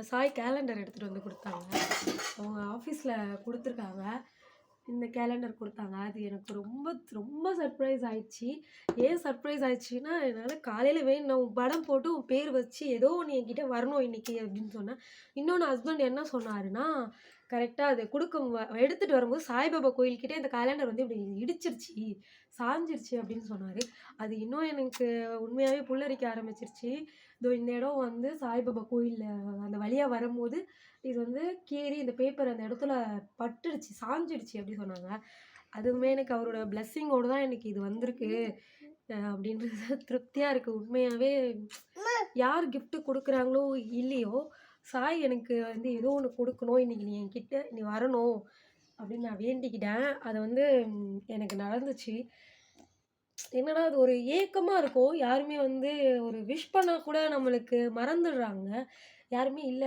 Sai calendar எடுத்துகிட்டு வந்து கொடுத்தாங்க. அவங்க ஆஃபீஸில் கொடுத்துருக்காங்க. இந்த கேலண்டர் கொடுத்தாங்க. அது எனக்கு ரொம்ப ரொம்ப சர்ப்ரைஸ் ஆயிடுச்சு. ஏன் சர்ப்ரைஸ் ஆயிடுச்சுன்னா, என்னால் காலையில் வேணும் உன் படம் போட்டு உன் பேர் வச்சு ஏதோ ஒன்று என்கிட்ட வரணும் இன்னைக்கு அப்படின்னு சொன்னேன். இன்னொன்று ஹஸ்பண்ட் என்ன சொன்னாருன்னா, கரெக்டாக அது எடுத்துகிட்டு வரும்போது சாய்பாபா கோயில்கிட்ட இந்த கேலண்டர் வந்து இப்படி இடிச்சிருச்சு, சாஞ்சிருச்சு அப்படின்னு சொன்னார். அது இன்னும் எனக்கு உண்மையாகவே புல்லரிக்க ஆரம்பிச்சிருச்சு. இதோ இந்த இடம் வந்து சாய்பாபா கோயிலில் அந்த வழியாக வரும்போது இது வந்து கீறி இந்த பேப்பர் அந்த இடத்துல பட்டுடுச்சு, சாஞ்சிடுச்சு அப்படி சொன்னாங்க. அதுவுமே எனக்கு அவரோட பிளெஸ்ஸிங்கோடு தான் எனக்கு இது வந்திருக்கு அப்படின்றது திருப்தியாக இருக்குது. உண்மையாகவே யார் கிஃப்ட்டு கொடுக்குறாங்களோ இல்லையோ, சாய் எனக்கு வந்து ஏதோ ஒன்று கொடுக்கணும், இன்றைக்கி நீ என்கிட்ட நீ வரணும் அப்படின்னு நான் வேண்டிக்கிட்டேன். அது வந்து எனக்கு நடந்துச்சு. என்னன்னா அது ஒரு ஏக்கமாக இருக்கும். யாருமே வந்து ஒரு விஷ் பண்ணால் கூட நம்மளுக்கு மறந்துடுறாங்க. யாருமே இல்ல